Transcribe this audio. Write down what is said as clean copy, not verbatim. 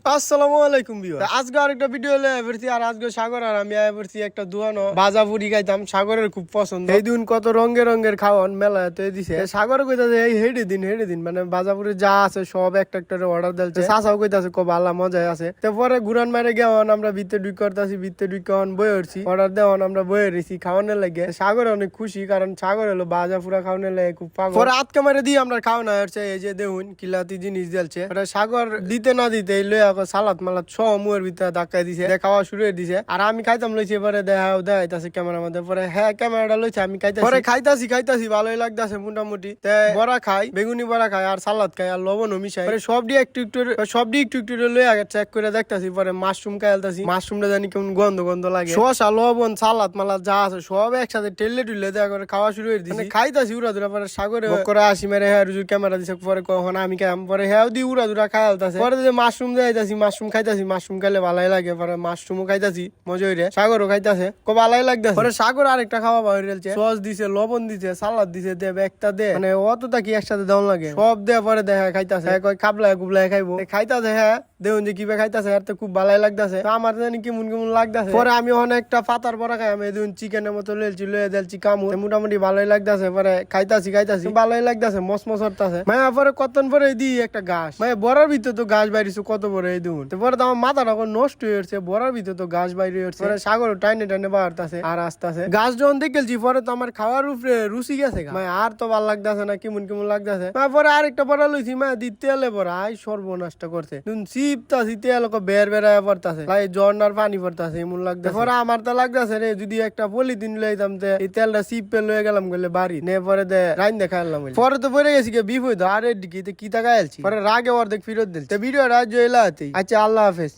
আসসালামু আলাইকুম ভিউয়ার, আজকে আরেকটা ভিডিও লয়ে এসেছি। আর আজকে সাগর আর আমি এসেছি একটা দোকানো ভাজা পুরি খাইতাম। সাগরের খুব পছন্দ। এই দিন কত রঙের রঙের খাওয়ান মেলা তো দিছে। সাগর কইতাছে এই হেডে দিন মানে ভাজা পুরি যা আছে সব একটা একটা অর্ডার দিলছে। চাচাও কইতাছে খুব ভালো মজাই আছে। তারপরে ঘুরান মারে গেওয়ান আমরা ভিতরে ঢুক করতেছি, ভিতরে ঢুকান বই হচ্ছি, অর্ডার দেওয়ান আমরা বই রয়েছি খাওয়ানোর লাগে। সাগর অনেক খুশি, কারণ সাগর হলো ভাজা পুরা খাওয়ানোর লাগে খুব পাগল। পরে আটকে মারে দিয়ে আমরা খাওয়ানো হচ্ছে। এই যে দেখুন কিলাতি জিনিস দিলছে। সাগর দিতে না দিতে লইয়া সালাদ মালাদ সব মুয়ের ভিতরে ধাক্কাই দিছে, খাওয়া শুরু হয়ে দিছে। আর আমি খাইতাম লইছি, এবারে দেখাইতাছে ক্যামেরা মধ্যে। পরে হ্যাঁ ক্যামেরাটা লইছে, আমি খাইতাছি। পরে খাইতাছি ভালোই লাগতাছে মোটামুটি। বড়া খাই, বেগুনি বড়া খাই, আর সালাদ খাই, আর লবণও মিশাই। সব দিয়ে একটু একটু লই আগে চেক করে দেখতাছি। পরে মাশরুম খাইলতাছি, মাশরুমটা জানি কেমন গন্ধ গন্ধ লাগে। শসা লবণ সালাদ মালাদ যা আছে সব একসাথে টেলে টুলে দেওয়া করে খাওয়া শুরু করে দিছি। খাইতাছি উড়া দুরা। পরে সাগরে করে আসি মেরে হ্যাঁ রুজুর ক্যামেরা দিছে। পরে কখন আমি খাইম, পরে হ্যাঁ দি উড়া দুরা খাইলতাছে। পরে মাশরুম দেখাইতাছি, মাশরুম খাইতাছি, মাশরুম খাইলে ভালাই লাগে। পরে মাশরুমও খাইতাছি মজা হইরে, সাগরও খাইতাছে খুব ভালাই লাগতেছে। পরে সাগর আরেকটা খাওয়া বাইরেছে, সস দিছে, লবণ দিছে, সালাদ দিছে, দেব একটা দে মানে অতটা কি একসাথে দেওয়া লাগে সব দেওয়া। পরে দেখা খাইতাছে, কয় খাবলায় গুবলায় খাইবো খাইতাছে। হ্যাঁ দেখুন যে কিভাবে খাইতাছে, আর তো খুব ভালাই লাগতেছে। আমার জানি কেমন কেমন লাগতেছে। পরে আমি অনেকটা পাতার পরা খাই, আমি দেখুন চিকেনের মতো লয়ে দিলছি কামু, মোটামুটি ভালোই লাগতেছে। পরে খাইতাছি ভালোই লাগতেছে, মসমস হরতাছে। মায়া পরে কতক্ষণ পরে দিই একটা গাছ, মানে বড়ার ভিতরে তো গাছ বাইরেছে কত বড় এই দেখুন। পরে তো আমার মাথাটা নষ্ট হয়ে যাচ্ছে, বড়ার ভিতরে তো গাছ বাইরে হচ্ছে। পরে সাগর টাইনে বাড়তেছে আর আসতেছে। গাছ যখন দেখেছি পরে তো আমার খাওয়ার উপরে রুচি গেছে, মানে আর তো ভাল লাগতেছে না, কেমন কেমন লাগতেছে। পরে আরেকটা বড়া লইছি, মা দি তেলে পরে আই সর্বনাশটা করছে। চিপতাছি তেল বের বেড়ায় পড়তাছে, ঝর্নার পানি পড়তাছে এমন লাগতেছে। পরে আমার তো লাগতেছে রে যদি একটা পলিথিন লইতাম, এই তেলটা চিপে লয়ে গেলাম গেলে বাড়ি নে। পরে রাইন দেখাইলাম, পরে তো পরে গেছি বিপদ। আর এদিকে কি টাকা আলছি, পরে রাগে অর্ধেক ফিরত দিল। ভিডিওটা জয়লা। আচ্ছা, আল্লাহ হাফেজ।